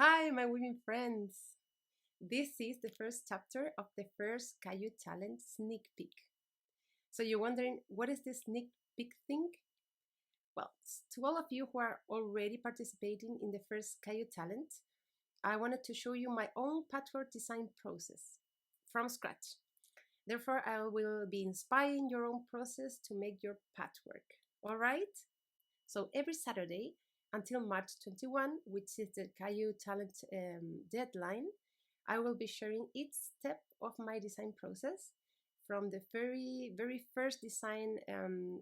Hi, my weaving friends! This is the first chapter of the first Kayu Talent sneak peek. So you're wondering, what is this sneak peek thing? Well, to all of you who are already participating in the first Kayu Talent, I wanted to show you my own patchwork design process from scratch. Therefore, I will be inspiring your own process to make your patchwork. All right? So every Saturday until March 21, which is the Kayu Talent deadline, I will be sharing each step of my design process from the very first design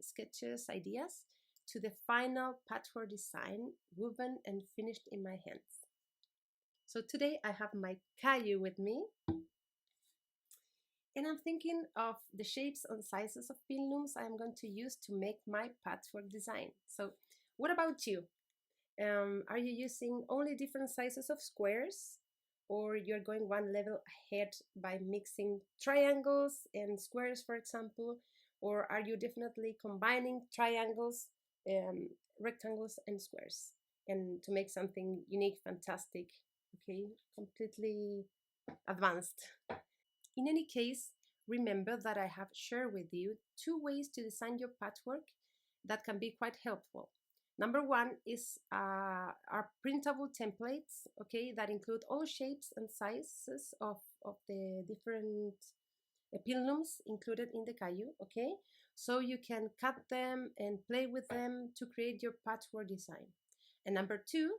sketches, ideas, to the final patchwork design woven and finished in my hands. So today I have my Kayu with me, and I'm thinking of the shapes and sizes of pin looms I'm going to use to make my patchwork design. So what about you? Are you using only different sizes of squares, or you're going one level ahead by mixing triangles and squares, for example? Or are you definitely combining triangles, rectangles and squares, and to make something unique, fantastic, okay, completely advanced? In any case, remember that I have shared with you 2 ways to design your patchwork that can be quite helpful. Number one is our printable templates, okay, that include all shapes and sizes of the different pin looms included in the Kayu, okay? So you can cut them and play with them to create your patchwork design. And number two,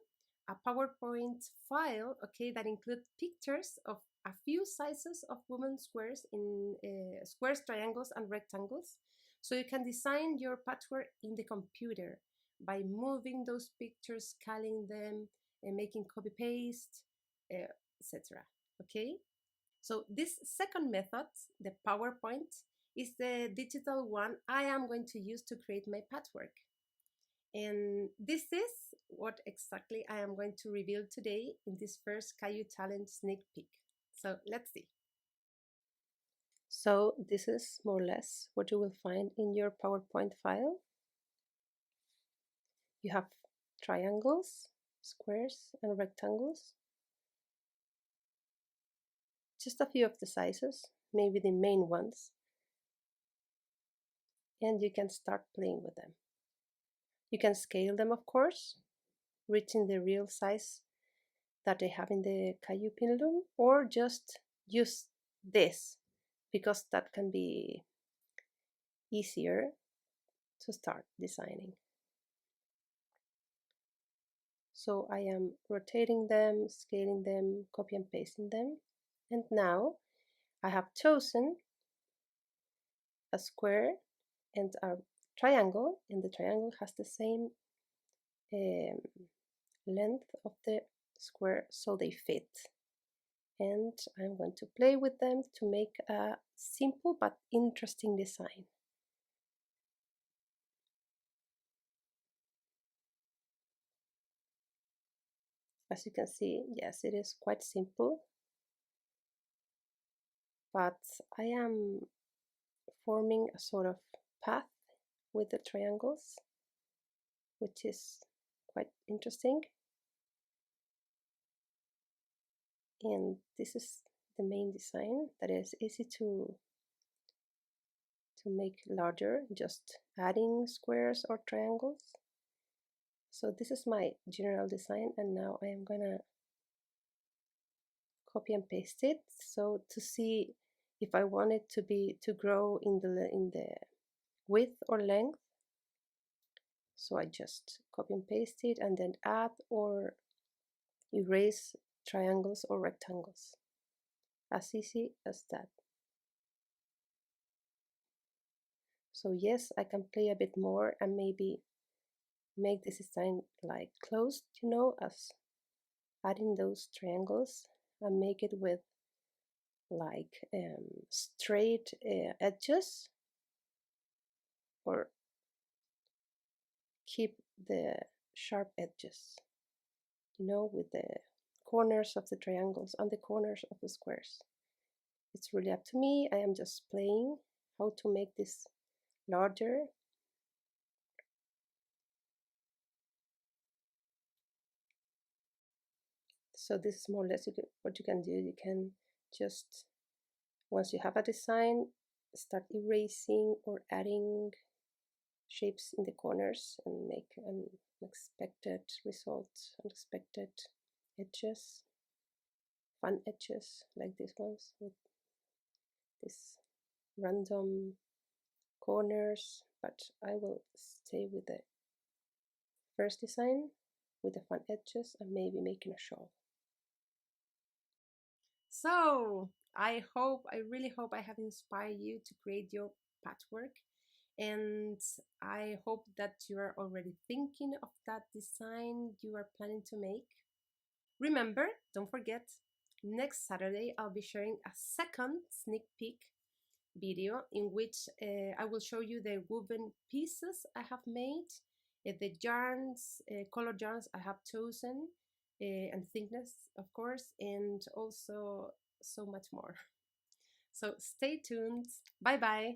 a PowerPoint file, okay, that includes pictures of a few sizes of woven squares in squares, triangles, and rectangles. So you can design your patchwork in the computer by moving those pictures, scaling them, and making copy paste, etc. Okay. So this second method, the PowerPoint, is the digital one I am going to use to create my patchwork. And this is what exactly I am going to reveal today in this first Kayu Challenge sneak peek. So let's see. So this is more or less what you will find in your PowerPoint file. You have triangles, squares, and rectangles. Just a few of the sizes, maybe the main ones. And you can start playing with them. You can scale them, of course, reaching the real size that they have in the Kayu pin loom, or just use this because that can be easier to start designing. So I am rotating them, scaling them, copy and pasting them. And now I have chosen a square and a triangle, and the triangle has the same length of the square, so they fit. And I'm going to play with them to make a simple but interesting design. As you can see, yes, it is quite simple, but I am forming a sort of path with the triangles, which is quite interesting. And this is the main design that is easy to make larger, just adding squares or triangles. So this is my general design, and now I am gonna copy and paste it, so to see if I want it to grow in the width or length. So I just copy and paste it and then add or erase triangles or rectangles. As easy as that. So yes, I can play a bit more and maybe make this design like closed, as adding those triangles, and make it with like straight edges, or keep the sharp edges, with the corners of the triangles and the corners of the squares. It's really up to me. I am just playing how to make this larger. So this is more or less what you can do. You can just, once you have a design, start erasing or adding shapes in the corners and make an unexpected result, unexpected edges, fun edges like these ones with this random corners, but I will stay with the first design with the fun edges and maybe making a shawl. So I really hope I have inspired you to create your patchwork, and I hope that you are already thinking of that design you are planning to make. Remember, don't forget, next Saturday I'll be sharing a second sneak peek video in which I will show you the woven pieces I have made, the yarns, color yarns I have chosen, and thickness, of course, and also so much more. So stay tuned. Bye bye.